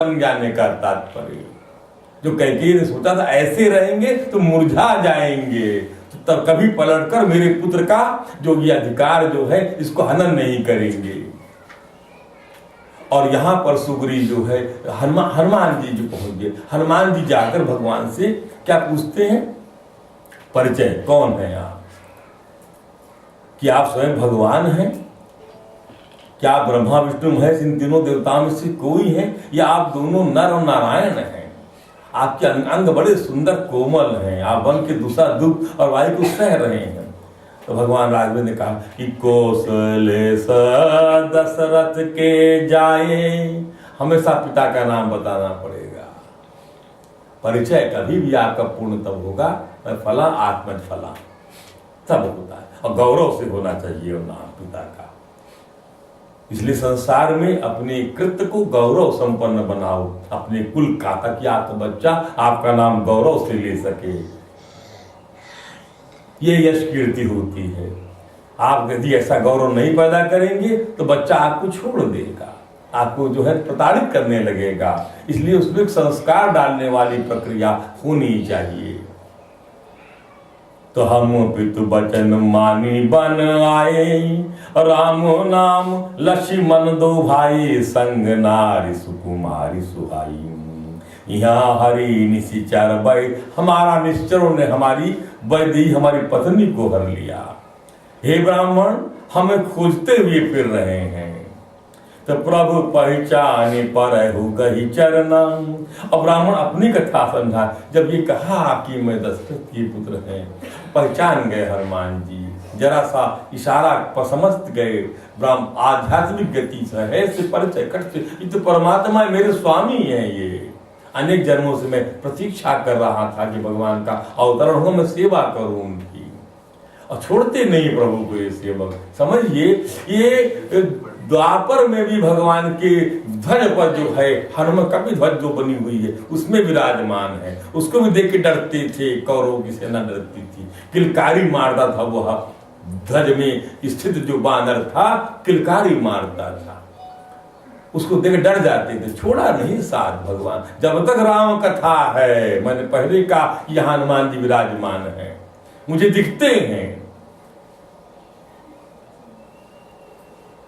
बन जाने का तात्पर्य। जो कैकेयी ने सोचा था ऐसे रहेंगे तो मुरझा जाएंगे, तो तब कभी पलटकर मेरे पुत्र का जो ये अधिकार जो है इसको हनन नहीं करेंगे। और यहाँ पर सुग्रीव जो है हनुमान जी जो पहुंच गए। हनुमान जी जाकर भगवान से क्या पूछते हैं, परिचय कौन है आप, कि आप स्वयं भगवान हैं, क्या आप ब्रह्मा विष्णु महेश इन तीनों देवताओं में से कोई है, या आप दोनों नर और नारायण हैं। आपके अंग बड़े सुंदर कोमल हैं, आप वन के दूसरा दुख और वायु को सह रहे हैं। तो भगवान राघव ने कहा कि कौशलेश दशरथ के जाए, हमेशा पिता का नाम बताना पड़ेगा। परिचय कभी भी आपका पूर्ण तब होगा फला आत्मज फला, तब होता है, और गौरव से होना चाहिए वो नाम पिता का। इसलिए संसार में अपने कृत्य को गौरव संपन्न बनाओ, अपने कुल का, ताकि आपका बच्चा आपका नाम गौरव से ले सके। ये यश कीर्ति होती है। आप यदि ऐसा गौरव नहीं पैदा करेंगे तो बच्चा आपको छोड़ देगा, आपको जो है प्रताड़ित करने लगेगा। इसलिए उसमें संस्कार डालने वाली प्रक्रिया होनी चाहिए। तो हम पितु बचन मानी बन आए, राम नाम लक्ष्मण दो भाई, संग नारी सुकुमारी सुहाई। यहाँ हरि निशिचर वै, हमारा निश्चरों ने हमारी वैदेही हमारी पत्नी को हर लिया। हे ब्राह्मण, हमें खोजते हुए फिर रहे हैं, तो प्रभु पहचाने पर गही चरना। और ब्राह्मण अपनी कथा समझा, जब ये कहा कि मैं दशरथ के पुत्र हैं, पहचान गए हनुमान जी, जरा सा इशारा पर समझ गए। ब्राह्मण आध्यात्मिक गति से है से परिचय कट से, ये तो परमात्मा मेरे स्वामी हैं। ये अनेक जन्मों से मैं प्रतीक्षा कर रहा था कि भगवान का अवतरण हो, मैं सेवा करूं उनकी, और छोड़ते नहीं प्रभु को ये सेवक। समझिए, ये द्वापर में भी भगवान के ध्वज पर जो है हनुमान का भी ध्वज जो बनी हुई है उसमें विराजमान है। उसको भी देख के डरते थे, कौरवों की सेना डरती थी, किलकारी मारता था। वह ध्वज में स्थित जो बानर था किलकारी मारता था, उसको देख डर जाते थे, छोड़ा नहीं साथ भगवान। जब तक राम कथा है, मैंने पहले कहा यह हनुमान जी विराजमान है, मुझे दिखते हैं।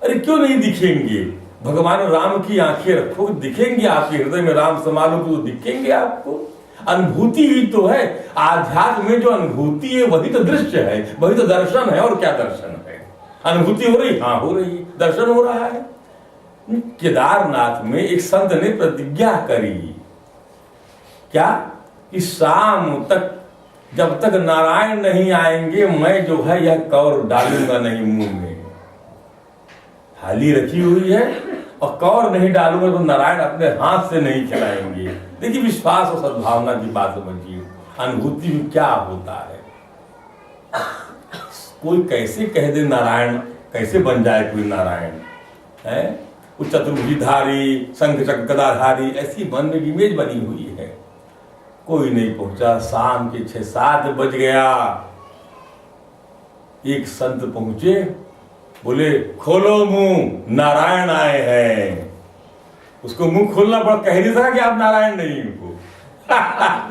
अरे क्यों नहीं दिखेंगे, भगवान राम की आंखें रखो दिखेंगे, आपके हृदय में राम समालोगे तो दिखेंगे आपको। अनुभूति ही तो है, आध्यात्म में जो अनुभूति है वही तो दृश्य है, वही तो दर्शन है। और क्या दर्शन है, अनुभूति हो रही, हाँ हो रही, दर्शन हो रहा है। केदारनाथ में एक संत ने प्रतिज्ञा करी, क्या, कि शाम तक जब तक नारायण नहीं आएंगे मैं जो है यह कौर डालूंगा नहीं मुंह में। थाली रखी हुई है और कौर नहीं डालूंगा तो नारायण अपने हाथ से नहीं खिलाएंगे। देखिए, विश्वास और सद्भावना की बात समझिए, अनुभूति में क्या होता है। कोई कैसे कह दे नारायण, कैसे बन जाए कोई नारायण है, वो चतुर्भुजधारी शंख चक्र गदाधारी, ऐसी मन में इमेज बनी हुई है। कोई नहीं पहुंचा, शाम के 6-7 बज गया। एक संत पहुंचे, बोले खोलो मुंह, नारायण आए हैं। उसको मुंह खोलना पड़ा, कह नहीं सका कि आप नारायण नहीं हो।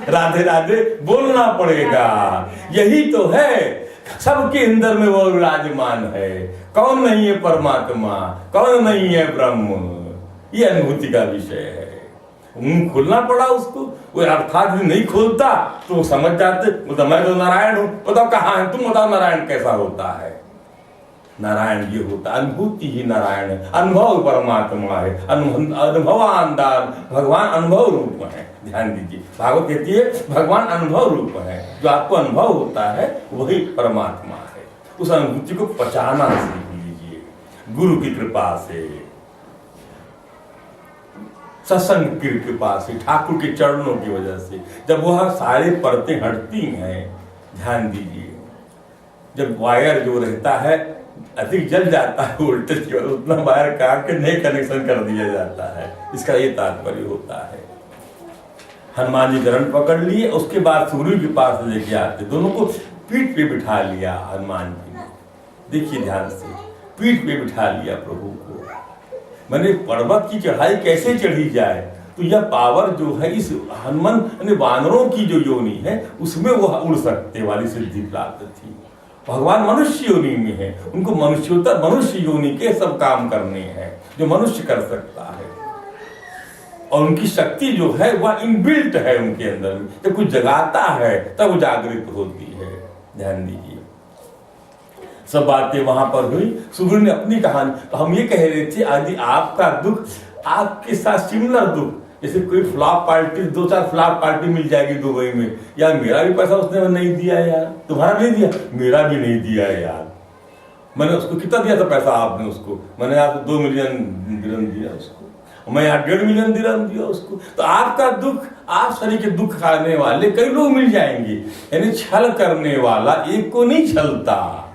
राधे राधे बोलना पड़ेगा। यही तो है, सबके अंदर में वो विराजमान है। कौन नहीं है परमात्मा, कौन नहीं है ब्रह्म, ये अनुभूति का विषय है। मुंह खोलना पड़ा उसको, वो अर्थात नहीं खोलता तो वो समझ जाते, बोलता मैं तो नारायण हूं, बताओ कहाँ है तुम, बताओ नारायण कैसा होता है। नारायण ये होता, अनुभूति ही नारायण है, अनुभव परमात्मा है, अनुभवानदार भगवान अनुभव रूप है। ध्यान दीजिए, भागवत कहती है भगवान अनुभव रूप है, जो आपको अनुभव होता है वही परमात्मा है। उस अनुभूति को पहचाना सीख लीजिए गुरु की कृपा से, सत्संग की कृपा से, ठाकुर के चरणों की वजह से। जब वह सारे परतें हटती हैं, ध्यान दीजिए, जब वायर जो रहता है अधिक जल जाता है वोल्टेज की वजह, उतना वायर काट के नए कनेक्शन कर दिया जाता है। इसका ये तात्पर्य होता है। हनुमान जी चरण पकड़ लिए, उसके बाद सूर्य के पास लेके आते, दोनों को पीठ पे बिठा लिया हनुमान जी ने। देखिए ध्यान से, पीठ पे बिठा लिया प्रभु को। मैंने पर्वत की चढ़ाई कैसे चढ़ी जाए, तो यह पावर जो है इस हनुमान यानी वानरों की जो योनि है उसमें वो उड़ सकते वाली सिद्धि प्राप्त थी। भगवान मनुष्य योनि में है, उनको मनुष्योत्तर मनुष्य योनि के सब काम करने हैं जो मनुष्य कर सकता है, और उनकी शक्ति जो है वह इनबिल्ट है उनके अंदर में। जब कुछ जगाता है तब वो जागृत होती है। ध्यान दीजिए, सब बातें वहां पर हुई। सुग्रीव ने अपनी कहानी, तो हम ये कह रहे थे यदि आपका दुख आपके साथ सिमिलर दुख, जैसे कोई फ्लॉप पार्टी 2-4 फ्लॉप पार्टी मिल जाएगी दुबई में, यार मेरा भी पैसा उसने नहीं दिया यार, तुम्हारा नहीं दिया, मेरा भी नहीं दिया यार, मैंने उसको कितना दिया था पैसा आपने उसको, मैंने आपको 2 मिलियन दिरहम दिया उसको, मैं यहाँ 1.5 मिलियन दिरहम दिया उसको। तो आपका दुख, आप शरीर के दुख खाने वाले कई लोग मिल जाएंगे। यानी छल करने वाला एक को नहीं छलता,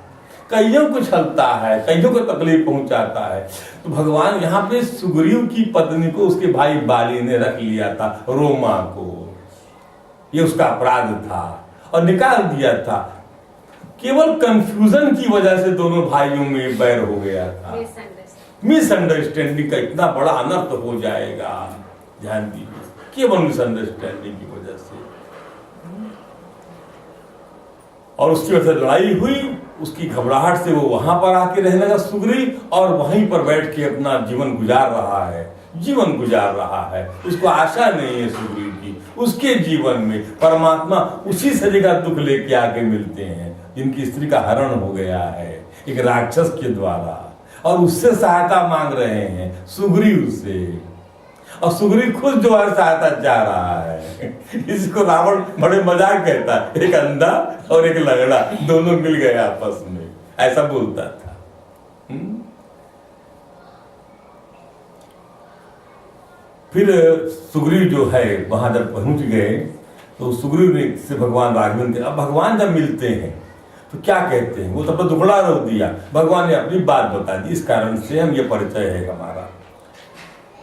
कईयों को छलता है, कईयों को तकलीफ पहुंचाता है। तो भगवान यहाँ पे सुग्रीव की पत्नी को उसके भाई बाली ने रख लिया था, रोमा को, ये उसका अपराध था और निकाल दिया था। केवल कंफ्यूजन की वजह से दोनों भाइयों में बैर हो गया था, मिसअंडरस्टैंडिंग का इतना बड़ा अनर्थ हो जाएगा। ध्यान दीजिए, केवल मिसअंडरस्टैंडिंग की वजह से, और उसकी वजह से लड़ाई हुई। उसकी घबराहट से वो वहां पर आके रहने लगा सुग्रीव, और वहीं पर बैठ के अपना जीवन गुजार रहा है, जीवन गुजार रहा है। उसको आशा नहीं है सुग्रीव की, उसके जीवन में परमात्मा उसी से जगह दुख लेके आके मिलते हैं जिनकी स्त्री का हरण हो गया है एक राक्षस के द्वारा, और उससे सहायता मांग रहे हैं सुग्रीव से, और सुग्रीव खुद जो है सहायता चाह रहा है। इसको रावण बड़े मजाक कहता है, एक अंधा और एक लंगड़ा दोनों मिल गए आपस में, ऐसा बोलता था। फिर सुग्रीव जो है वहां जब पहुंच गए तो सुग्रीव ने से भगवान राघवेंद्र, अब भगवान जब मिलते हैं तो क्या कहते हैं, वो तब तो दुखड़ा रो दिया, भगवान ने अपनी बात बता दी, इस कारण से हम ये परिचय है हमारा।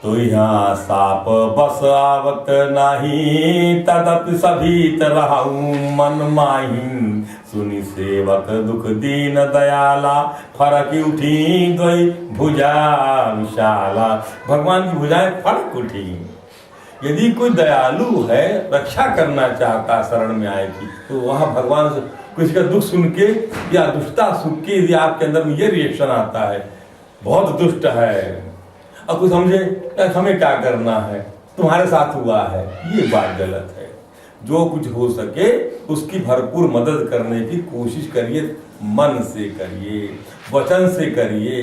तो यहाँ साप बस आवत नाही, तदपि सभीत रहूं मन माही, सुनि सेवक दुख दीन दयाला, फरक उठी द्वै भुजा विशाला। भगवान की भुजाएं फरक उठी। यदि कोई दयालु है, रक्षा करना चाहता, शरण में आएगी, तो वहां भगवान से किसी का दुख सुन के या दुष्टता सुन के यदि आपके अंदर में ये रिएक्शन आता है, बहुत दुष्ट है, अब कुछ समझे हमें क्या करना है, तुम्हारे साथ हुआ है, ये बात गलत है। जो कुछ हो सके उसकी भरपूर मदद करने की कोशिश करिए, मन से करिए, वचन से करिए।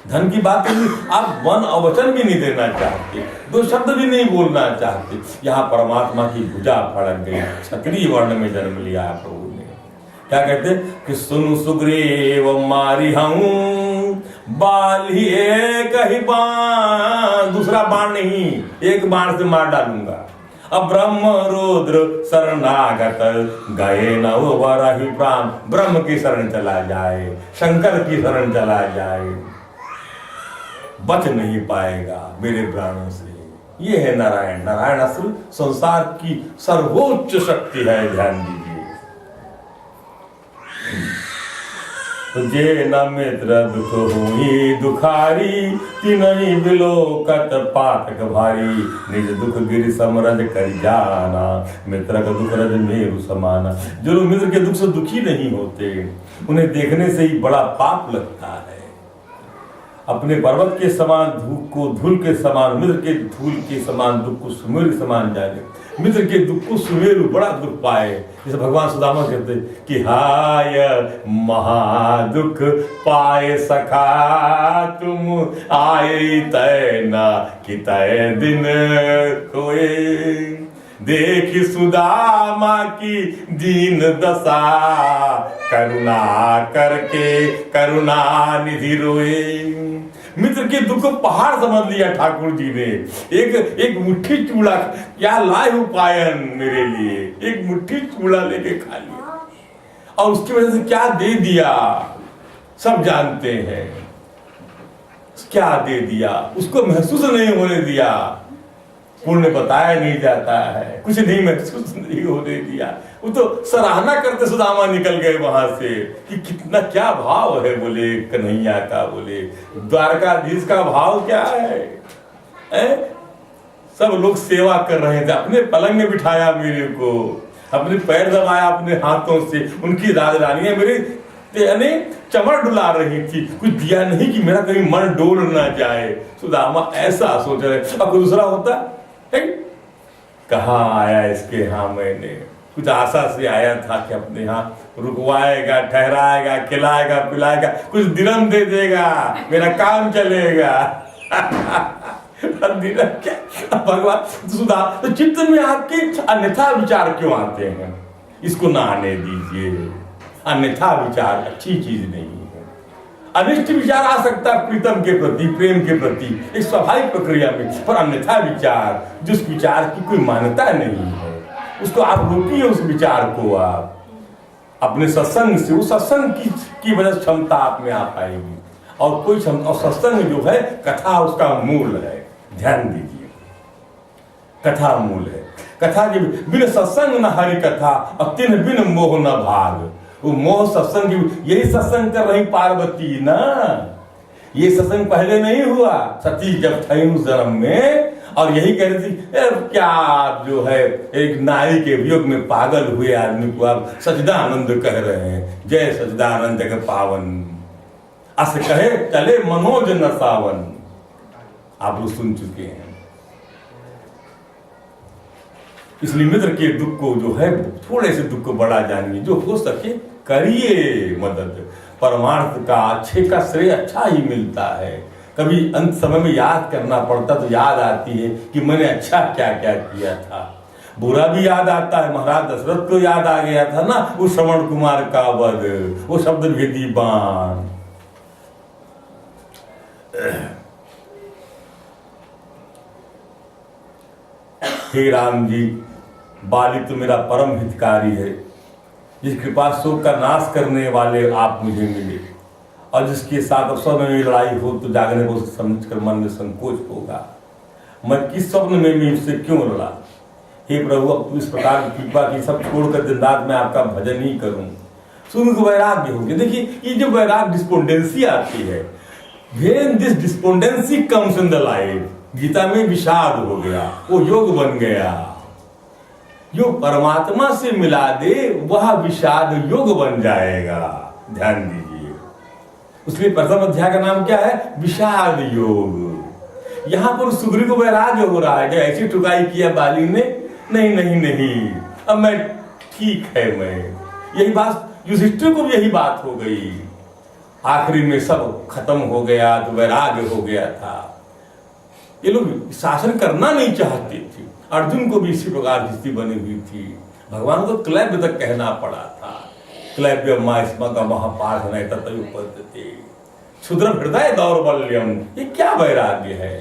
धन की बात नहीं, आप मन और वचन भी नहीं देना चाहते, 2 शब्द भी नहीं बोलना चाहते। यहाँ परमात्मा की भुजा फड़क गई, क्षत्रिय वर्ण में जन्म लिया प्रभु ने। क्या कहते कि सुनु सुग्रीव मारी हूं, बाल ही एक ही बाण, दूसरा बाण नहीं, एक बाण से मार डालूंगा। अब ब्रह्म रुद्र शरणागत, गए न वरहि प्राण, ब्रह्म की शरण चला जाए, शंकर की शरण चला जाए, बच नहीं पाएगा मेरे प्राणों से। ये है नारायण। नारायण अस्त्र संसार की सर्वोच्च शक्ति है, ध्यान दीजिए। जे न मित्र दुख हुई दुखारी, तिनहि बिलोकत पातक भारी, निज दुख गिरि समरज कर जाना, मित्र का दुख रज मेरु समाना। जो लोग मित्र के दुख से दुखी नहीं होते, उन्हें देखने से ही बड़ा पाप लगता है। अपने पर्वत के समान धूप को धूल के समान, मित्र के धूल के समान दुख को सुमेरु के समान जाने, मित्र के दुख को सुमेरु बड़ा दुख पाए। जैसे भगवान सुदामा कहते कि हाय महादुख पाए सखा, तुम आए तय ना कि तय दिन कोए, देखी सुदामा की दीन दशा, करुणा करके करुणा निधि रोए। मित्र के दुख को पहाड़ समझ लिया ठाकुर जी ने। एक मुट्ठी चूड़ा, क्या लाए हो पायन मेरे लिए, एक मुट्ठी चूड़ा लेके खा लिया, और उसकी वजह से क्या दे दिया सब जानते हैं। क्या दे दिया, उसको महसूस नहीं होने दिया, पुण्य बताया नहीं जाता है, कुछ नहीं महसूस नहीं होने दिया। वो तो सराहना करते सुदामा निकल गए वहां से कि कितना क्या भाव है, बोले कन्हैया का, बोले द्वारकाधीश का भाव क्या है? सब लोग सेवा कर रहे थे, अपने पलंग में बिठाया मेरे को, अपने पैर दबाया अपने हाथों से, उनकी राजरानियां मेरे यानी चमड़ डुला रही थी, कुछ दिया नहीं कि मेरा कहीं मन डोल ना जाए। सुदामा ऐसा सोच रहे। अब कोई दूसरा होता है, कहाँ आया इसके यहाँ, मैंने कुछ आशा से आया था कि अपने यहाँ रुकवाएगा, ठहराएगा, खिलाएगा, पिलाएगा, कुछ दिरम दे देगा, मेरा काम चलेगा। क्या भगवान सुधा, तो चित्त में आपके अन्यथा विचार क्यों आते हैं? इसको ना आने दीजिए। अन्यथा विचार अच्छी चीज नहीं है। अनिष्ट विचार आ सकता है प्रीतम के प्रति, प्रेम के प्रति, एक स्वाभाविक प्रक्रिया में, पर अन्यथा विचार, जिस विचार की कोई मान्यता नहीं है, उसको आप रोकिए। उस विचार को आप अपने सत्संग से, उस सत्संग की वजह से क्षमता आप में आ पाएगी। और कोई क्षमता, और सत्संग जो है कथा उसका मूल है, ध्यान दीजिए, कथा मूल है। कथा के बिन सत्संग न हरि कथा, और तिन बिन मोह न भाग। वो मोह सत्संग, यही सत्संग कर रही पार्वती ना, ये सत्संग पहले नहीं हुआ, सती जब थी उस जन्म में, और यही कह रही थी क्या जो है एक नारी के वियोग में पागल हुए आदमी को आप सच्चिदानंद कह रहे हैं, जय सच्चिदानंद जगत पावन, अस कहे चले मनोज न सावन। आप लोग सुन चुके हैं। इसलिए मित्र के दुख को जो है, थोड़े से दुख को बड़ा जानिए, जो हो सके करिए मदद। परमार्थ का, अच्छे का श्रेय अच्छा ही मिलता है। कभी अंत समय में याद करना पड़ता तो याद आती है कि मैंने अच्छा क्या क्या किया था, बुरा भी याद आता है। महाराज दशरथ को याद आ गया था ना, वो श्रवण कुमार का वध, वो शब्द भेदी बाण। हे राम जी, बाली तो मेरा परम हितकारी है, जिस कृपा शोक का नाश करने वाले आप मुझे मिले, और जिसके साथ स्वप्न में लड़ाई हो तो जागने को समझकर मन में संकोच होगा। मैं किस स्वप्न में भी उससे क्यों लड़ा? हे प्रभु, अब इस प्रकार की कृपा की, सब छोड़कर दिन रात मैं आपका भजन ही करूं। सुन को वैराग्य हो गया। देखिए, ये जो वैराग्य डिस्पोंडेंसी आती है, when this despondency comes in the life, Gita में विषाद हो गया, वो योग बन गया। जो परमात्मा से मिला दे वह विषाद योग बन जाएगा। ध्यान दीजिए, उसलिए प्रथम अध्याय का नाम क्या है? विषाद योग। यहां पर सुग्रीव को वैराग्य हो रहा है कि ऐसी ठुकाई किया बाली ने, नहीं नहीं नहीं, अब मैं ठीक है। मैं यही बात युधिष्ठिर को भी यही बात हो गई। आखिरी में सब खत्म हो गया तो वैराग्य हो गया था। ये लोग शासन करना नहीं चाहते थे। अर्जुन को भी इसी प्रकार की स्थिति बनी हुई थी। भगवान को क्लैब्य तक कहना पड़ा था, क्लैब्य मास्म का महापाठ नहीं तत्पते क्षुद्र हृदय दौर्बल्यम। ये क्या वैराग्य है?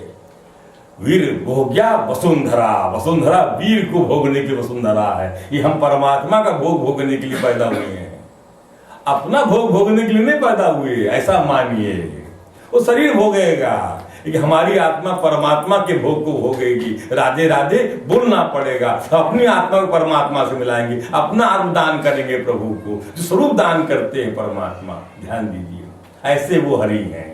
वीर भोग्या वसुंधरा, वसुंधरा वीर को भोगने की वसुंधरा है। ये हम परमात्मा का भोग भोगने के लिए पैदा हुए हैं, अपना भोग भोगने के लिए नहीं पैदा हुए, ऐसा मानिए। वो शरीर भोगेगा, कि हमारी आत्मा परमात्मा के भोग को भोगेगी। राधे राधे बोलना पड़ेगा, तो अपनी आत्मा को परमात्मा से मिलाएंगे, अपना आत्म दान करेंगे प्रभु को, जो स्वरूप दान करते हैं परमात्मा। ध्यान दीजिए, ऐसे वो हरि हैं।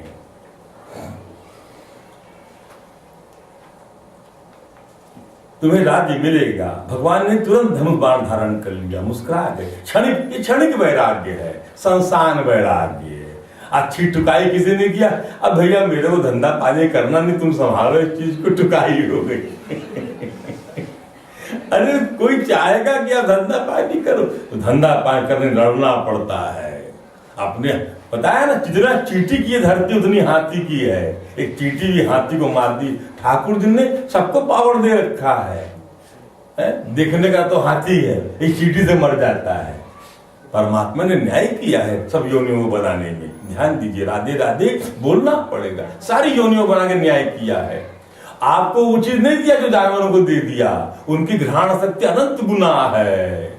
तुम्हें राज्य मिलेगा। भगवान ने तुरंत धनुष बाण धारण कर लिया, मुस्कुरा गए। क्षणिक, ये क्षणिक वैराग्य है, संसान वैराग्य है। अच्छी टुकाई किसी ने किया, अब भैया मेरे को धंधा पानी करना नहीं, तुम संभालो इस चीज को, टुकाई हो गई। अरे कोई चाहेगा कि आप धंधा पानी करो, तो धंधा पानी करने लड़ना पड़ता है। आपने बताया ना, जितना चींटी की धरती उतनी हाथी की है। एक चींटी भी हाथी को मार दी। ठाकुर जी ने सबको पावर दे रखा है, देखने का तो हाथी है, एक चींटी से मर जाता है। परमात्मा ने न्याय किया है सब योनियों को बनाने में। ध्यान दीजिए, राधे राधे बोलना पड़ेगा। सारी योनियों बना के न्याय किया है। आपको वो चीज नहीं दिया जो जानवरों को दे दिया। उनकी घ्राण शक्ति अनंत गुना है,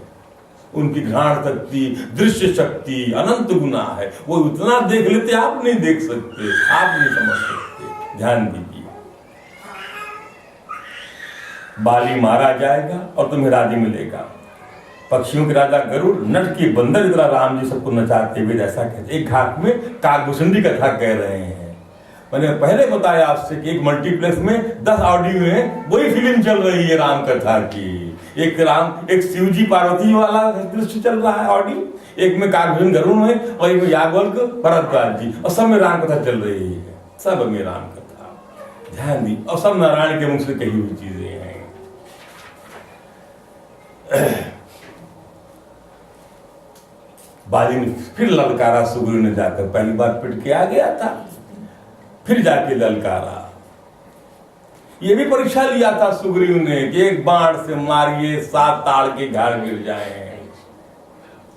उनकी घ्राण शक्ति, दृश्य शक्ति अनंत गुना है। वो उतना देख लेते, आप नहीं देख सकते, आप नहीं समझ सकते। ध्यान दीजिए, बाली मारा जाएगा और तुम्हें राज्य मिलेगा। पक्षियों के राजा गरुड़, नट की बंदर की तरह राम जी सबको नचाते हुए ऐसा कहते। एक घाट में काकभूषणी कथा कह रहे हैं। मैंने पहले बताया आपसे कि एक मल्टीप्लेक्स में 10 ऑडियो में वही फिल्म चल रही है राम कथा की। एक शिवजी पार्वती वाला दृश्य चल रहा है ऑडियो, एक में काकभूषण गरुड़ है और एक में याज्ञवल्क्य भरद्वाज जी, और सब में राम कथा चल रही है, सब में राम कथा। ध्यान दी, और सब नारायण के मुख से कही हुई चीजें हैं। बाली ने फिर ललकारा सुग्रीव ने जाकर, पहली बार पिट के आ गया था, फिर जाके ललकारा। ये भी परीक्षा लिया था सुग्रीव ने कि एक बाण से मारिए 7 ताड़ के झाड़ गिर जाएं।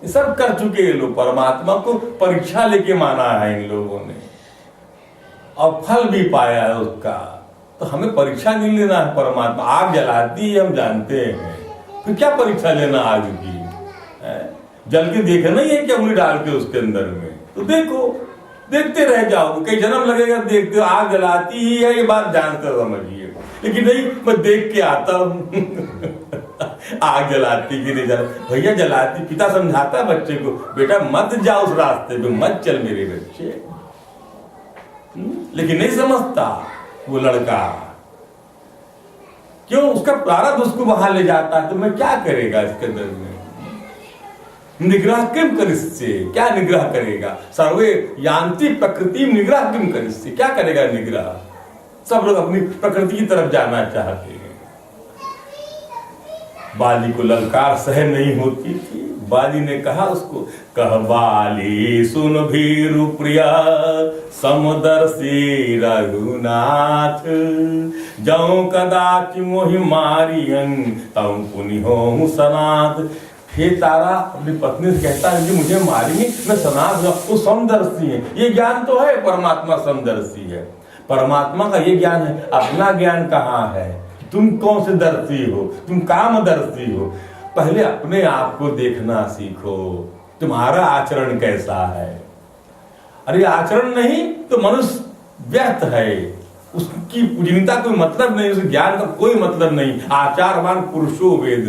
ये सब कर चुके हैं लोग, परमात्मा को परीक्षा लेके माना है इन लोगों ने, और फल भी पाया है उसका। तो हमें परीक्षा नहीं लेना है परमात्मा। आग जलाती है हम जानते हैं, फिर क्या परीक्षा लेना आग की? जल के देखना ही है क्या उंगली डाल के उसके अंदर में? तो देखो, देखते रह जाओ, कई जन्म लगेगा देखते। आग जलाती ही है ये बात जानते समझिए, लेकिन नहीं मैं देख के आता हूं आग जलाती कि नहीं जला। भैया जलाती, पिता समझाता है बच्चे को, बेटा मत जाओ उस रास्ते पे, मत चल मेरे बच्चे। लेकिन नहीं समझता वो लड़का, क्यों? उसका प्रारब्ध उसको वहां ले जाता है। तो मैं क्या करेगा इसके अंदर में? निग्रह किम करिष्ये, क्या निग्रह करेगा? सर्वे यान्ति प्रकृति निग्रह किम करिष्ये, क्या करेगा निग्रह? सब लोग अपनी प्रकृति की तरफ जाना चाहते हैं। बाली को ललकार सहन नहीं होती थी। बाली ने कहा उसको, कह बाली सुन भीरु प्रिया समदर्शी रघुनाथ, जौ कदाचि मोहि मारियं तम पुनि होऊं सनाथ। हे तारा अपनी पत्नी से कहता है कि मुझे मारेंगे, मैं सनाथ हूं। वो समदर्शी है, ये ज्ञान तो है, परमात्मा समदर्शी है। परमात्मा का ये ज्ञान है, अपना ज्ञान कहाँ है? तुम कौन से दर्शी हो? तुम कामदर्शी हो। पहले अपने आप को देखना सीखो, तुम्हारा आचरण कैसा है। अरे आचरण नहीं तो मनुष्य व्यर्थ है, उसकी पूजनीयता कोई मतलब नहीं, उस ज्ञान का कोई मतलब नहीं। आचारवान पुरुषो वेद,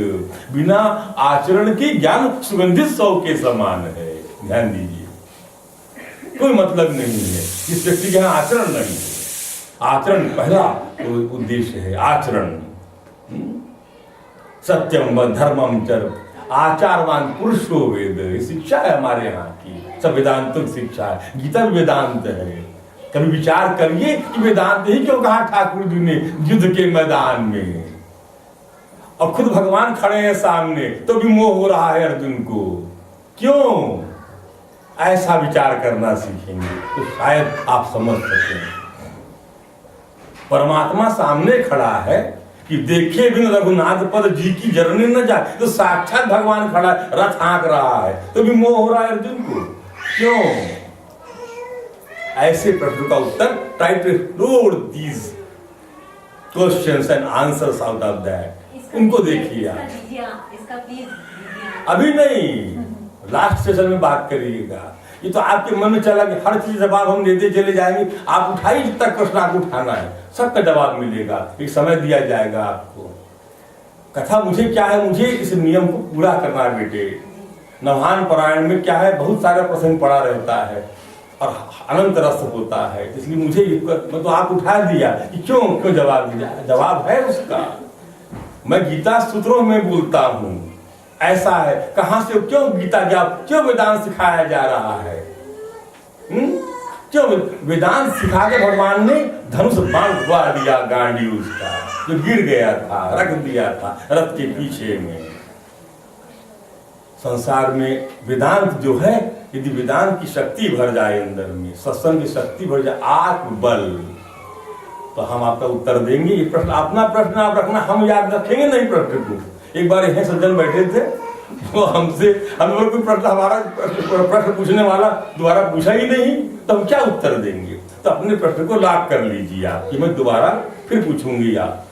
बिना आचरण के ज्ञान सुगंधित सौ के समान है। ध्यान दीजिए, कोई मतलब नहीं है इस व्यक्ति के यहाँ आचरण नहीं है। आचरण पहला उद्देश्य है, आचरण। सत्यम व धर्मम चर आचारवान पुरुषो वेद, शिक्षा है हमारे यहाँ की, सब वेदांतिक शिक्षा है। गीता भी वेदांत है। कभी विचार करिए कि वेदांत ही क्यों कहा ठाकुर जी ने युद्ध के मैदान में, और खुद भगवान खड़े हैं सामने तो भी मोह हो रहा है अर्जुन को, क्यों? ऐसा विचार करना सीखेंगे तो शायद आप समझ सकें। परमात्मा सामने खड़ा है कि देखे बिन रघुनाथ पद जी की जरनी न जाए, तो साक्षात भगवान खड़ा है, रथ हाँक रहा है तो भी मोह हो रहा है अर्जुन को, क्यों? ऐसे प्रश्न का उत्तर try to explore these questions and answers out of that. उनको देखिए आप, अभी नहीं, लास्ट सेशन में बात करिएगा। ये तो आपके मन में चला कि हर चीज जवाब हम देते चले जाएंगे, आप उठाइए जितना तक प्रश्न आपको उठाना है, सबका जवाब मिलेगा। एक समय दिया जाएगा आपको। कथा मुझे क्या है, मुझे इस नियम को पूरा करना है बेटे। नवहान पारायण में क्या है, बहुत सारा प्रसंग पड़ा रहता है और अनंत रस होता है, इसलिए मुझे मैं तो आप उठा दिया कि क्यों जवाब दिया। जवाब है उसका, मैं गीता सूत्रों में बोलता हूं। ऐसा है, कहां से, क्यों गीता ज्ञान, क्यों वेदांत सिखाया जा रहा है? क्यों वेदांत सिखा के भगवान ने धनुष बाण उठवा दिया गांडी उसका, जो गिर गया था, रख दिया था रथ के पीछे में। संसार में वेदांत जो है, यदि वेदांत की शक्ति भर जाए अंदर में, सत्संग की शक्ति भर जाए, आत्मबल, तो हम आपका उत्तर देंगे। ये प्रश्न, अपना प्रश्न आप रखना, हम याद रखेंगे नहीं प्रश्न को। एक बार यह सज्जन बैठे थे, वो हमसे हमें कोई प्रश्न, हमारा प्रश्न पूछने वाला दोबारा पूछा ही नहीं, तो हम क्या उत्तर देंगे? तो अपने प्रश्न को लॉक कर लीजिए आप कि मैं दोबारा फिर पूछूंगी, आप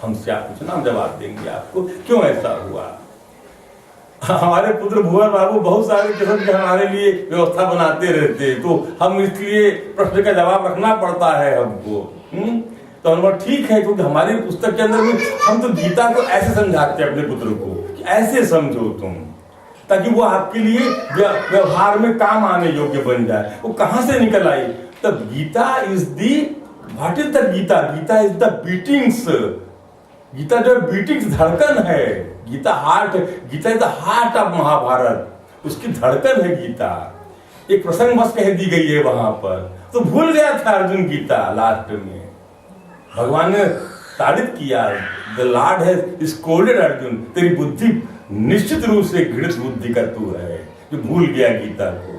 हमसे आप पूछना, हम जवाब देंगे आपको क्यों ऐसा हुआ। हमारे पुत्र भुवन बाबू बहुत सारे किस्म के हमारे लिए व्यवस्था बनाते रहते, तो हम इसलिए प्रश्न का जवाब रखना पड़ता है हमको। तो हम ठीक है, क्योंकि हमारी पुस्तक के अंदर में हम तो गीता को ऐसे समझाते हैं अपने पुत्र को कि ऐसे समझो तुम, ताकि वो आपके लिए व्यवहार में काम आने योग्य बन जाए। वो कहाँ से निकल आई? The Gita is the, what is the Gita? Gita is the beatings, Gita जो बीटिंग्स धड़कन है, Gita heart, Gita is the heart of Mahabharata, उसकी धड़कन है गीता। एक प्रसंग बस कह दी गई है वहां पर, तो भूल गया था अर्जुन गीता। लास्ट में भगवान ने ताड़ित किया, the Lord has scolded Arjun, तेरी बुद्धि निश्चित रूप से घृणित बुद्धि का तू है जो भूल गया गीता को।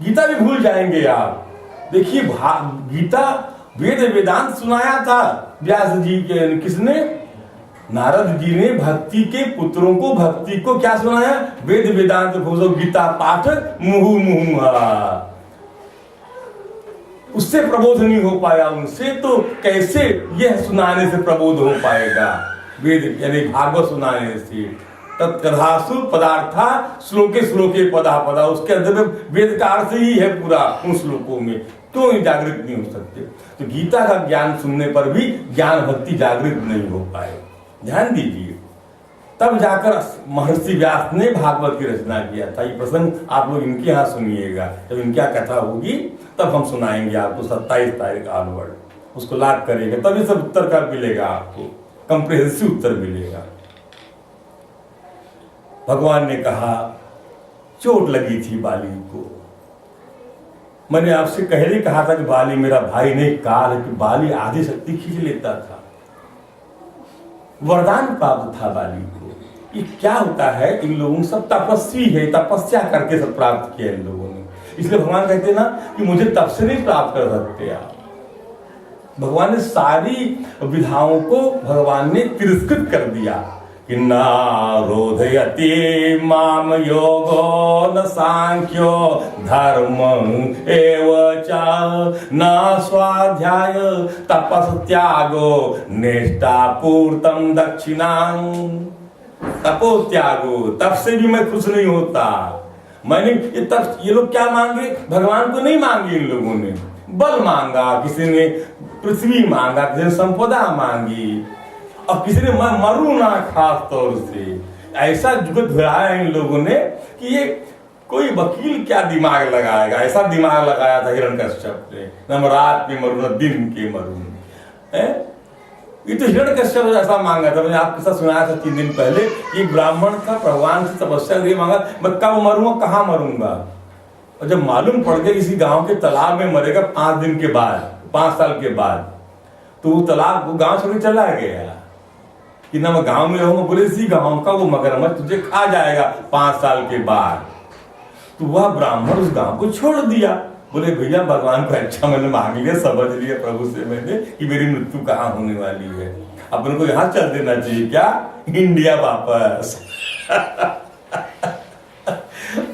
गीता भी भूल जाएंगे आप। देखिए गीता वेद वेदांत सुनाया था व्यास जी के, किसने? नारद जी ने भक्ति के पुत्रों को भक्ति को क्या सुनाया? वेद वेदांत घोषो गीता पाठ मुहु मुहुआ। उससे प्रबोध नहीं हो पाया उनसे, तो कैसे यह सुनाने से प्रबोध हो पाएगा? वेद यानी भागवत सुनाने से। तत्कथासु पदार्था श्लोके श्लोके पदा पदा, उसके अंदर में वेद का अर्थ ही है पूरा उन श्लोकों में, क्यों जागृत नहीं हो सकते? तो गीता का ज्ञान सुनने पर भी ज्ञान भक्ति जागृत नहीं हो पाए। ध्यान दीजिए, तब जाकर महर्षि व्यास ने भागवत की रचना किया था। ये प्रसंग आप लोग इनके यहाँ सुनिएगा, जब इनकी कथा होगी तब हम सुनाएंगे आपको। 27 तारीख ऑनवर्ड उसको लाभ करेगा, तभी सब उत्तर का मिलेगा आपको, कंप्रिहेंसिव उत्तर मिलेगा। भगवान ने कहा चोट लगी थी बाली को। मैंने आपसे पहले कहा था कि बाली मेरा भाई नहीं, काल है कि बाली आधी शक्ति खींच लेता था। वरदान प्राप्त था बाली को। ये क्या होता है, इन लोगों सब तपस्वी है, तपस्या करके सब प्राप्त किया इन लोगों ने। इसलिए भगवान कहते हैं ना कि मुझे तप से नहीं प्राप्त कर सकते आप। भगवान ने सारी विधाओं को भगवान ने तिरस्कृत कर दिया कि नारोधयति माम योगो न सांख्यो धर्म एव च न स्वाध्याय तपस त्यागो निष्ठा पूर्तम दक्षिणां। तपो त्यागो, तप से भी मैं खुश नहीं होता। मैंने ये लोग क्या मांगे? भगवान को नहीं मांगे इन लोगों ने, बल मांगा, किसी ने पृथ्वी मांगा, किसी ने संपदा मांगी, और किसी ने मैं मरू ना। खास तौर से ऐसा जुगत भिड़ाया इन लोगों ने कि ये कोई वकील क्या दिमाग लगाएगा, ऐसा दिमाग लगाया था हिरण्यकश्यप ने, न मैं रात में मरू न दिन के मरू। ये तो हिरण्यकश्यप ऐसा मांगा था। मैंने आपके साथ सुनाया था 3 दिन पहले, एक ब्राह्मण का भगवान से तपस्या करके मांगा मैं कब मरूंगा, कहाँ मरूंगा। और जब मालूम पड़ गया किसी गांव के तालाब में मरेगा 5 दिन के बाद, 5 साल के बाद, तो वो तालाब, वो गांव छोड़ चला गया कि ना मैं गांव में रहूंगा। बोले इसी गांव का वो मगरमच्छ तुझे खा जाएगा 5 साल के बाद। तो वह ब्राह्मण उस गांव को छोड़ दिया। बोले भैया भगवान को अच्छा मैंने मांग लिया, समझ लिया प्रभु से मैंने कि मेरी मृत्यु कहाँ होने वाली है, अपन को यहाँ चल देना चाहिए क्या, इंडिया वापस।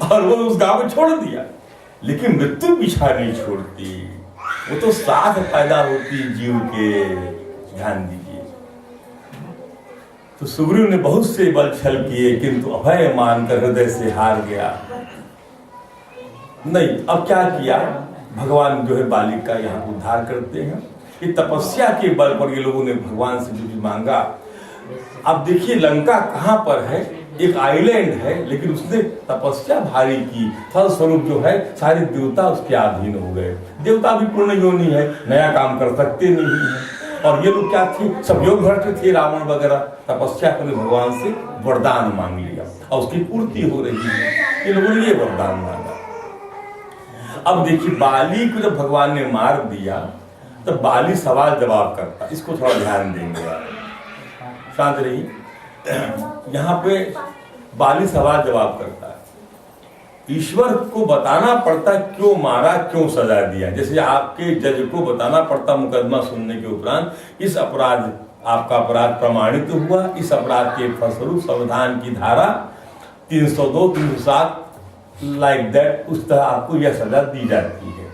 और वो उस गांव को छोड़ दिया। लेकिन मृत्यु पीछा नहीं छोड़ती, वो तो साथ पैदा होती जीव के। ध्यान दीजिए। तो सुग्रीव ने बहुत से बल छल किए, किंतु अभय मानकर हृदय से हार गया। नहीं, अब क्या किया, भगवान जो है बाली का यहाँ उद्धार करते हैं। ये तपस्या के बल पर ये लोगों ने भगवान से जो भी मांगा। अब देखिए लंका कहाँ पर है, एक आइलैंड है, लेकिन उसने तपस्या भारी की, फलस्वरूप जो है सारे देवता उसके अधीन हो गए। देवता भी पूर्ण योनि है, नया काम कर सकते नहीं है। और ये लोग क्या थे, सब योग भ्रष्ट थे, रावण वगैरह। तपस्या करके भगवान से वरदान मांग लिया और उसकी पूर्ति हो रही है। इन लोगों ने ये वरदान मांगा। अब देखिए बाली को जब भगवान ने मार दिया तो बाली सवाल जवाब करता, इसको थोड़ा ध्यान देंगे, शांत रहिए। यहाँ पे बाली सवाल जवाब करता है। ईश्वर को बताना पड़ता क्यों मारा, क्यों सजा दिया। जैसे आपके जज को बताना पड़ता मुकदमा सुनने के उपरांत इस अपराध, आपका अपराध प्रमाणित हुआ, इस अपराध के फलस्वरूप संविधान की धारा 302, 307 लाइक दैट, उस तरह आपको यह सजा दी जाती है।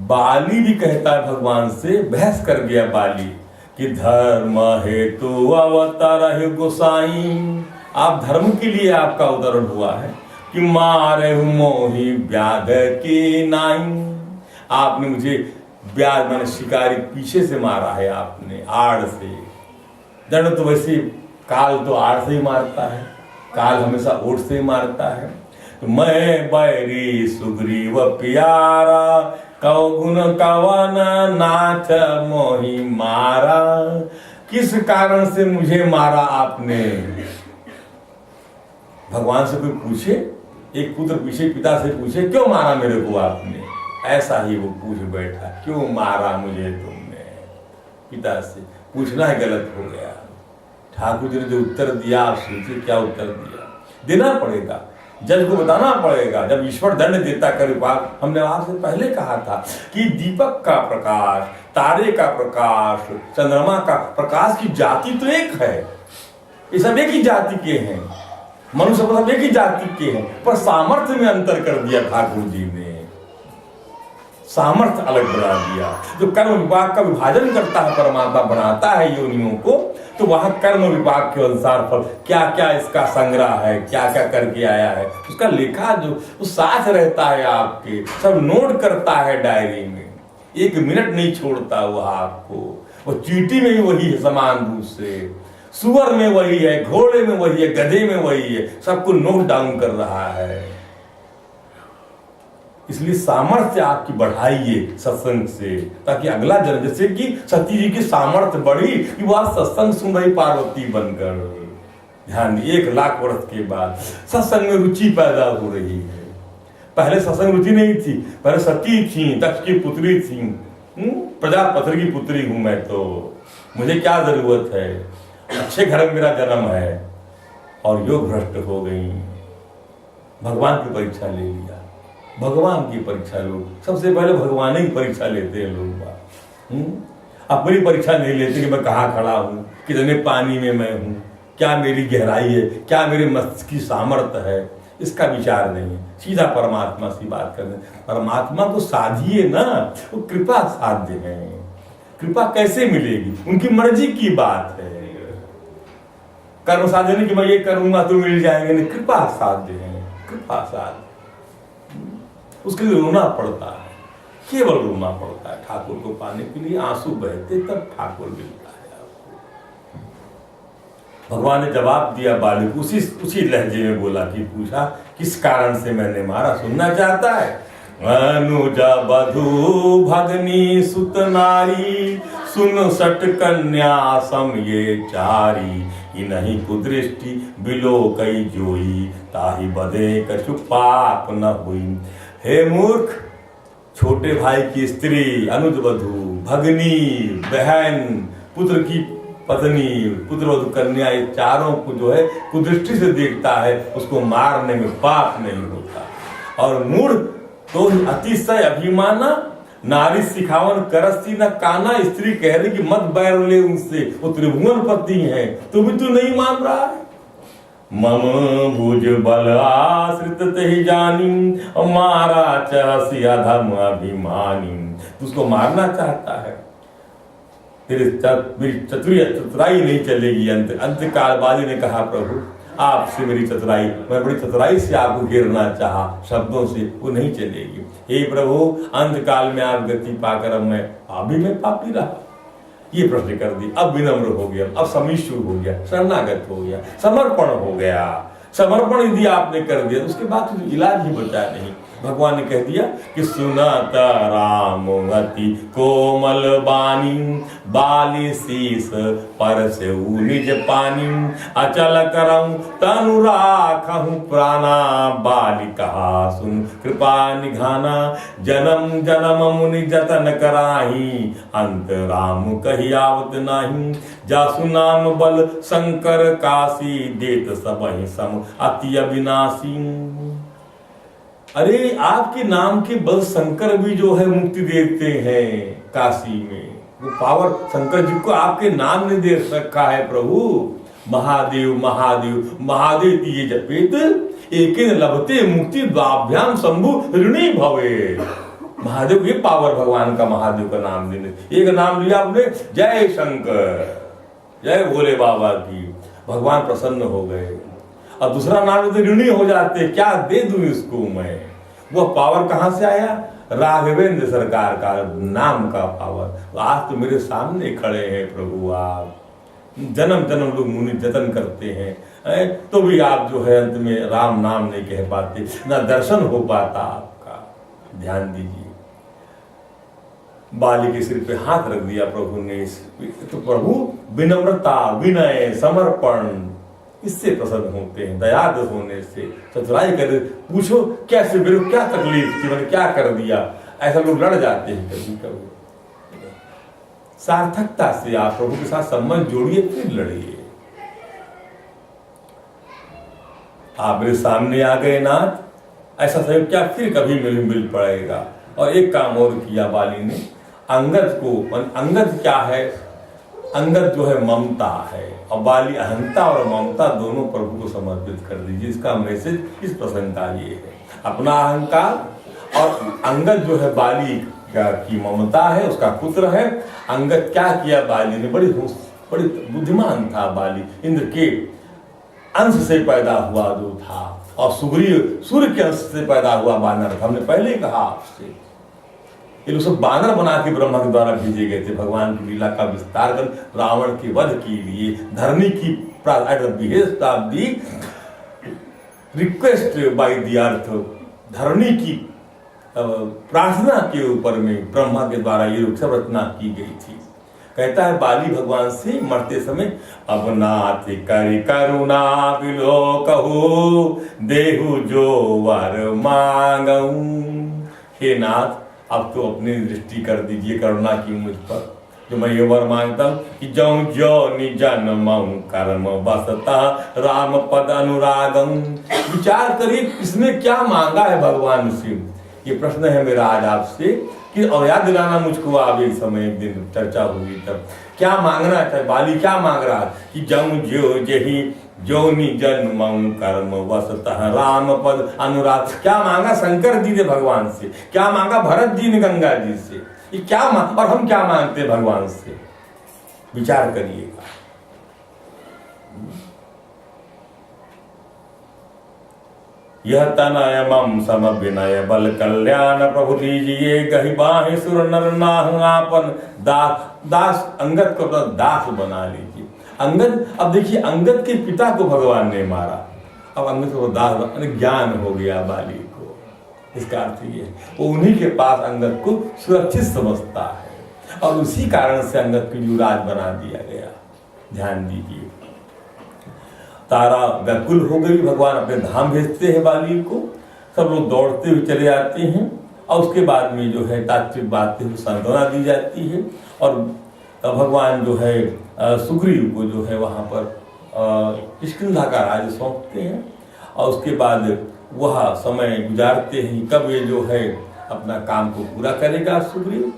बाली भी कहता है भगवान से, बहस कर गया बाली कि धर्म हेतु अवतार गोसाई, आप धर्म के लिए आपका अवतरण हुआ है कि मारे मोही व्याध की नाई। आपने मुझे व्याध मैंने शिकारी पीछे से मारा है, आपने आड़ से। दंड तो वैसे काल तो आड़ से ही मारता है, काल हमेशा ओठ से ही मारता है। मैं बैरी सुग्रीव प्यारा कौगुन कवन नाथ मोहि मारा, किस कारण से मुझे मारा आपने। भगवान से कोई पूछे, एक पुत्र पीछे पिता से पूछे क्यों मारा मेरे को आपने, ऐसा ही वो पूछ बैठा क्यों मारा मुझे तुमने। पिता से पूछना ही गलत हो गया। ठाकुर जी ने जो उत्तर दिया, आप सोचिए क्या उत्तर दिया। देना पड़ेगा, जज को बताना पड़ेगा। जब ईश्वर दंड देता कर विभाग, हमने आपसे पहले कहा था कि दीपक का प्रकाश, तारे का प्रकाश, चंद्रमा का प्रकाश की जाति तो एक है, ये सब एक ही जाति के हैं, मनुष्य सब एक ही जाति के हैं, पर सामर्थ्य में अंतर कर दिया ठाकुर जी ने, सामर्थ्य अलग बना दिया। जो कर्म विभाग का विभाजन करता है, परमात्मा बनाता है योनियों को, तो वहां कर्म विभाग के अनुसार फल क्या क्या इसका संग्रह है, क्या क्या करके आया है, उसका लेखा जो साथ रहता है, आपके सब नोट करता है डायरी में, एक मिनट नहीं छोड़ता वो आपको। वो चींटी में भी वही है समान रूप से, सुअर में वही है, घोड़े में वही है, गधे में वही है, सबको नोट डाउन कर रहा है। इसलिए सामर्थ्य आपकी बढ़ाइए सत्संग से, ताकि अगला जन्म, जैसे कि सती जी की सामर्थ्य बढ़ी कि वह सत्संग सुन रही पार्वती बनकर, ध्यान 1,00,000 वर्ष के बाद सत्संग में रुचि पैदा हो रही है। पहले सत्संग रुचि नहीं थी, पहले सती थी, दक्ष की पुत्री थी, प्रजापति की पुत्री हूं मैं, तो मुझे क्या जरूरत है, अच्छे घर में मेरा जन्म है, और योग भ्रष्ट हो गई। भगवान की परीक्षा ले लिया, भगवान की परीक्षा लोग सबसे पहले भगवान की परीक्षा लेते हैं लोग। अपनी परीक्षा नहीं लेते कि मैं कहाँ खड़ा हूँ, कितने पानी में मैं हूँ, क्या मेरी गहराई है, क्या मेरे मस्तिष्क की सामर्थ्य है, इसका विचार नहीं है। सीधा परमात्मा से बात करते, परमात्मा को साधिए ना, वो कृपा साध्य है। कृपा कैसे मिलेगी, उनकी मर्जी की बात है। कर्म साध्य नहीं कि मैं ये करूंगा तो मिल जाएंगे, नहीं, कृपा साध्य है, कृपा साध्य। उसके लिए रोना पड़ता है, केवल रोना पड़ता है ठाकुर को पाने के लिए, आंसू बहते तब ठाकुर मिलता है आपको। भगवान ने जवाब दिया बालक, उसी लहजे में बोला कि पूछा किस कारण से मैंने मारा, सुनना चाहता है। अनुजा बधू भगनी सुत नारी, सुन सट कन्या सम ये चारी, कि नहीं कुदृष्टि बिलो कई जोई, ताही बदे कछु पाप न हुई। हे मूर्ख, छोटे भाई की स्त्री, अनुज वधू, भगनी बहन, पुत्र की पत्नी, पुत्र वधू कन्या, ये चारों को जो है कुदृष्टि से देखता है, उसको मारने में पाप नहीं होता। और मूढ़ तो अतिशय अभिमाना, नारी सिखावन करस्ती न काना, स्त्री कह रही कि मत बैर ले उनसे, वो त्रिभुवन पति है, तू भी तू नहीं मान रहा है। मम भुज बल आश्रित तहि जानी, मारा चहसी अधम अभिमानी। उसको मारना चाहता है, तेरी चतुराई नहीं चलेगी। अंत कालवादी ने कहा प्रभु आपसे मेरी चतुराई, मैं बड़ी चतुराई से आपको घेरना चाहा, शब्दों से वो नहीं चलेगी। हे प्रभु, अंत काल में आप गति पाकर अब मैं अभी मैं पापी रहा, ये प्रश्न कर दी। अब विनम्र हो गया, अब समीशु हो गया, शरणागत हो गया, समर्पण हो गया। समर्पण यदि आपने कर दिया तो उसके बाद तो इलाज ही बचा नहीं। भगवान ने कह दिया कि सुनत राम अति कोमल बानी, बाली शीस पर से निज पानी, अचल करऊं तनु राखहूं प्राणा, बाली कहा सुन कृपा निघाना, जन्म जन्म मुनि जतन कराही, अंत राम कही आवत नाही, जासु नाम बल शंकर काशी, देत सबहि सम अति अविनाशी। अरे आपके नाम के बल शंकर भी जो है मुक्ति देते हैं काशी में, वो पावर शंकर जी को आपके नाम ने दे रखा है। प्रभु महादेव महादेव महादेव दिए जपेत, एक लभते मुक्ति द्वाभ्याम शंभु ऋणी भवे। महादेव ये पावर भगवान का, महादेव का नाम देने, एक नाम लिया आपने, जय शंकर, जय भोले बाबा की, भगवान प्रसन्न हो गए। अब दूसरा नाम तो ऋणी हो जाते, क्या दे दूं इसको मैं। वो पावर कहां से आया, राघवेंद्र सरकार का नाम का पावर। आज तो मेरे सामने खड़े हैं प्रभु आप, जन्म जन्म लोग मुनि जतन करते हैं, तो भी आप जो है अंत में राम नाम नहीं कह पाते, ना दर्शन हो पाता आपका। ध्यान दीजिए, बाली के सिर पे हाथ रख दिया प्रभु ने। तो प्रभु विनम्रता, विनय, समर्पण, इससे प्रसन्न होते हैं, दयाद होने से। चतुराई कर पूछो कैसे मेरे क्या तकलीफ थी, मैंने क्या कर दिया, ऐसा लोग लड़ जाते हैं कभी कभी। सार्थकता से आप प्रभु के साथ संबंध जोड़िए, फिर लड़िए। आप मेरे सामने आ गए नाथ, ऐसा सहयोग क्या फिर कभी मिल पड़ेगा। और एक काम और किया बाली ने, अंगद को, अंगद क्या है, अंगद जो है ममता है, और बाली अहंता और ममता दोनों प्रभु को समर्पित कर दीजिए। इसका मैसेज, इस प्रसंग का ये है, अपना अहंकार और अंगद जो है बाली की ममता है, उसका पुत्र है। अंगद क्या किया बाली ने, बड़ी बुद्धिमान था बाली, इंद्र के अंश से पैदा हुआ जो था, और सुग्रीव सूर्य के अंश से पैदा हुआ बानर था। हमने पहले ही कहा आपसे, ये लोग सब बानर बना के ब्रह्मा के द्वारा भेजे गए थे भगवान की लीला का विस्तार कर रावण के वध के लिए। धरनी की रिक्वेस्ट बाय द अर्थ, धरनी की प्रार्थना के ऊपर में ब्रह्मा के द्वारा ये सब रचना की गई थी। कहता है बाली भगवान से मरते समय, अब नाथ कर करुणा बिलो कहो, देहु जो वर मांगऊं। हे नाथ, अब तो अपनी दृष्टि कर दीजिए, करुणा की मुझ पर, जो मैं ये वर मांगता हूँ कि जौं जो निजन्मं कर्म बसता राम पद अनुरागम। विचार करिए किसने क्या मांगा है भगवान से, ये प्रश्न है मेरा आज आपसे। कि और याद दिलाना मुझको, आप एक समय एक दिन चर्चा हुई तब क्या मांगना था, बाली क्या मांग रहा कि जौं जो जही जोनि जन्मं कर्म वसतः राम पद अनुराग। क्या मांगा शंकर जी ने भगवान से, क्या मांगा भरत जी ने गंगा जी से, ये क्या और हम क्या मांगते हैं भगवान से, विचार करिएगा। यह तनय मम सम विनय बल कल्याण प्रभु दीजिए, गहि बाहे सुर नर नाहु आपन दास। दास अंगद को तो दास बना लीजिए। अंगद, अब देखिए अंगद के पिता को भगवान ने मारा, अब अंगद को दास, ज्ञान हो गया बाली को। इसका अर्थ ये है वो उन्हीं के पास अंगद को सुरक्षित समझता है, और उसी कारण से अंगद को युवराज बना दिया गया। ध्यान दीजिए, तारा व्याकुल हो गई, भगवान अपने धाम भेजते हैं बाली को, सब लोग दौड़ते हुए चले आते हैं, और उसके बाद में जो है तात्विक बातें सांत्वना दी जाती है। और भगवान जो है सुग्रीव को जो है वहाँ पर किष्किंधा का राज्य सौंपते हैं, और उसके बाद वह समय गुजारते हैं कब ये जो है अपना काम को पूरा करेगा सुग्रीव।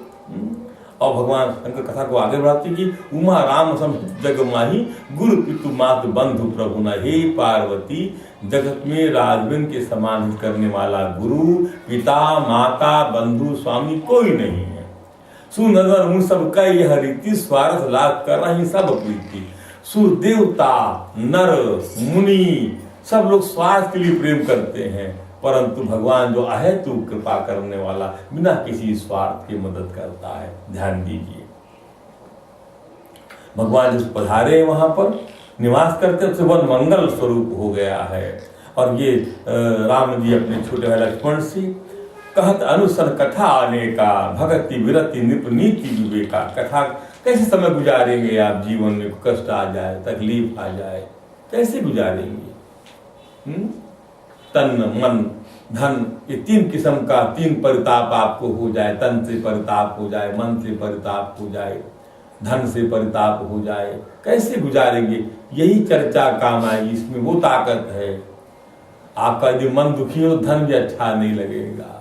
और भगवान शंकर कथा को आगे बढ़ाते कि उमा राम सम जग माही, गुरु पितु मात बंधु प्रभु न। हे पार्वती, जगत में राजविन के समान करने वाला गुरु पिता माता बंधु स्वामी कोई नहीं है। सुनर मुँह सब का यह रीति, स्वार्थ लाभ कर रही सब प्रीति। सुर देवता नर मुनि सब लोग स्वार्थ के लिए प्रेम करते हैं, परंतु भगवान जो है तू कृपा करने वाला बिना किसी स्वार्थ की मदद करता है। ध्यान दीजिए, भगवान जिस पधारे वहां पर निवास करते उससे वन मंगल स्वरूप हो गया है। और ये राम जी अपने छोटे भाई लक्ष्मण से कहत अनुसर कथा आने का, भगति विरति निप नीति विवेका। कथा कैसे समय गुजारेंगे आप, जीवन में कष्ट आ जाए, तकलीफ आ जाए, कैसे गुजारेंगे? तन मन धन, ये तीन किस्म का तीन परिताप आपको हो जाए। तन से परिताप हो जाए, मन से परिताप हो जाए, धन से परिताप हो जाए, कैसे गुजारेंगे? यही चर्चा काम आएगी, इसमें वो ताकत है। आपका यदि मन दुखी हो, धन भी अच्छा नहीं लगेगा।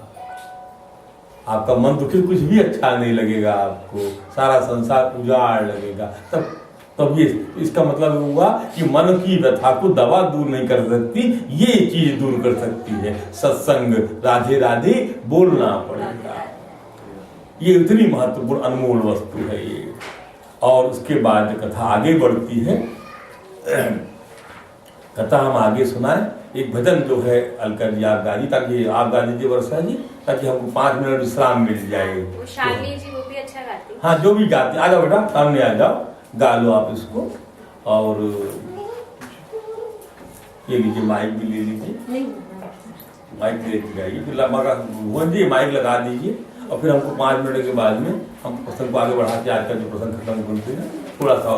आपका मन दुखी, कुछ भी अच्छा नहीं लगेगा, आपको सारा संसार उजाड़ लगेगा। तब ये इसका मतलब हुआ कि मन की व्यथा को दवा दूर नहीं कर सकती, ये चीज दूर कर सकती है सत्संग। राधे राधे बोलना पड़ेगा, ये इतनी महत्वपूर्ण अनमोल वस्तु है ये। और उसके बाद कथा आगे बढ़ती है। कथा हम आगे सुनाएं। एक भजन जो है अलका जी आप गा दी, ताकि आप गा दीजिए वर्षा जी, ताकि हमको 5 मिनट विश्राम मिल जाए। शालिनी जी वो भी अच्छा गाती। हाँ, जो भी गाते, आ जाओ बेटा सामने आ जाओ, गा लो आप इसको। और ये लीजिए, माइक भी ले लीजिए, माइक लेके गाइए, फिर भुवन जी माइक लगा दीजिए। और फिर हमको 5 मिनट के बाद में हम प्रसंग को आगे बढ़ा के आज का जो प्रसंग खत्म करते हैं थोड़ा सा और